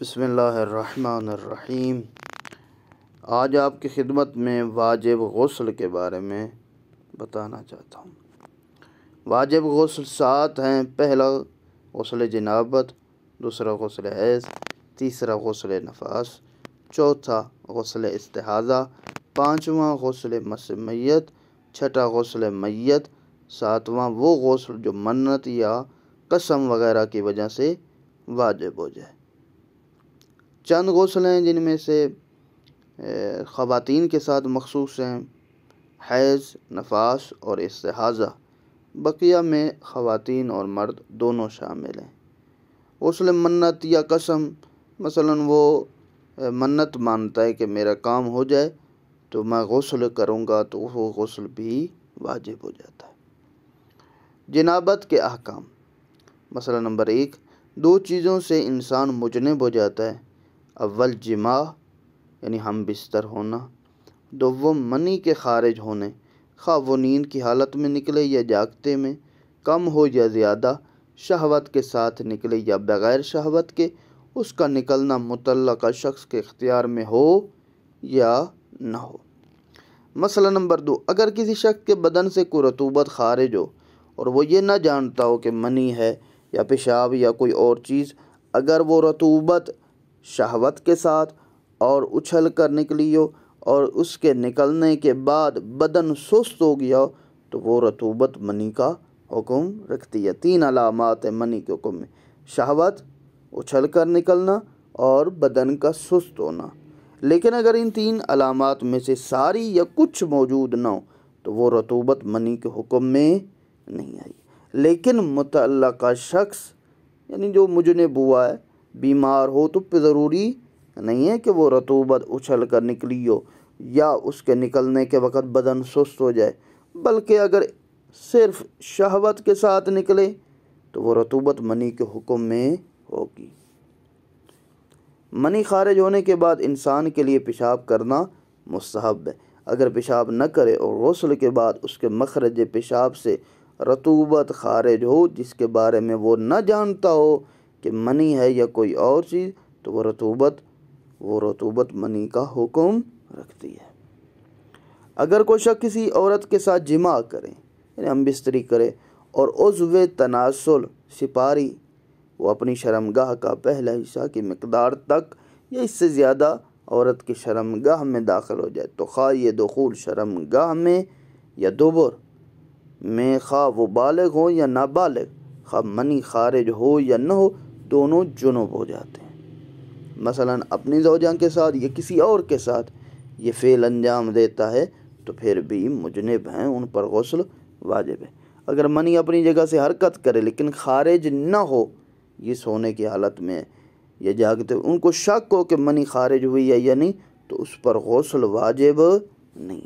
بسم اللہ الرحمن الرحیم۔ آج آپ کی خدمت میں واجب غسل کے بارے میں بتانا چاہتا ہوں۔ واجب غسل 7 ہیں۔ پہلا غسل جنابت، دوسرا غسل حیض، تیسرا غسل نفاس، چوتھا غسل استحاضہ، پانچواں غسل مس میت، چھٹا غسل میت، ساتواں وہ غسل جو منت یا قسم وغیرہ کی وجہ سے واجب ہو جائے۔ چند غسل ہیں جن میں سے خواتین کے ساتھ مخصوص ہیں حیض، نفاس اور استحاضہ، بقیہ میں خواتین اور مرد دونوں شامل ہیں۔ غسل منت یا قسم، مثلا وہ منت مانتا ہے کہ میرا کام ہو جائے تو میں غسل کروں گا، تو وہ غسل بھی واجب ہو جاتا ہے۔ جنابت کے احکام، مسئلہ نمبر 1، 2 چیزوں سے انسان مجنب ہو جاتا ہے۔ اول جماع یعنی ہم بستر ہونا، دوم منی کے خارج ہونے، خواہ وہ نیند کی حالت میں نکلے یا جاگتے میں، کم ہو یا زیادہ، شہوت کے ساتھ نکلے یا بغیر شہوت کے، اس کا نکلنا متعلقہ شخص کے اختیار میں ہو یا نہ ہو۔ مسئلہ نمبر 2، اگر کسی شخص کے بدن سے کوئی رطوبت خارج ہو اور وہ یہ نہ جانتا ہو کہ منی ہے یا پیشاب یا کوئی اور چیز، اگر وہ رطوبت شہوت کے ساتھ اور اچھل کر نکلی ہو اور اس کے نکلنے کے بعد بدن سست ہو گیا ہو تو وہ رطوبت منی کا حکم رکھتی ہے۔ 3 علامات ہیں منی کے حکم میں: شہوت، اچھل کر نکلنا اور بدن کا سست ہونا۔ لیکن اگر ان 3 علامات میں سے ساری یا کچھ موجود نہ ہو تو وہ رطوبت منی کے حکم میں نہیں آئی۔ لیکن متعلقہ شخص یعنی جو مجنب ہوا ہے، بیمار ہو تو ضروری نہیں ہے کہ وہ رطوبت اچھل کر نکلی ہو یا اس کے نکلنے کے وقت بدن سست ہو جائے، بلکہ اگر صرف شہوت کے ساتھ نکلے تو وہ رطوبت منی کے حکم میں ہوگی۔ منی خارج ہونے کے بعد انسان کے لیے پیشاب کرنا مستحب ہے۔ اگر پیشاب نہ کرے اور غسل کے بعد اس کے مخرج پیشاب سے رطوبت خارج ہو جس کے بارے میں وہ نہ جانتا ہو کہ منی ہے یا کوئی اور چیز، تو وہ رطوبت منی کا حکم رکھتی ہے۔ اگر کوئی شخص کسی عورت کے ساتھ جماع کرے یعنی ہم بستری کرے اور عضو تناسل سپاری وہ اپنی شرمگاہ کا پہلا حصہ کی مقدار تک یا اس سے زیادہ عورت کی شرمگاہ میں داخل ہو جائے تو خواہ یہ دخول شرمگاہ میں یا دبر میں، خواہ وہ بالغ ہو یا نابالغ، خواہ منی خارج ہو یا نہ ہو، دونوں جنب ہو جاتے ہیں۔ مثلا اپنی زوجہ کے ساتھ یا کسی اور کے ساتھ یہ فعل انجام دیتا ہے تو پھر بھی مجنب ہیں، ان پر غسل واجب ہے۔ اگر منی اپنی جگہ سے حرکت کرے لیکن خارج نہ ہو، یہ سونے کی حالت میں یا جاگتے ان کو شک ہو کہ منی خارج ہوئی ہے یا نہیں، تو اس پر غسل واجب نہیں۔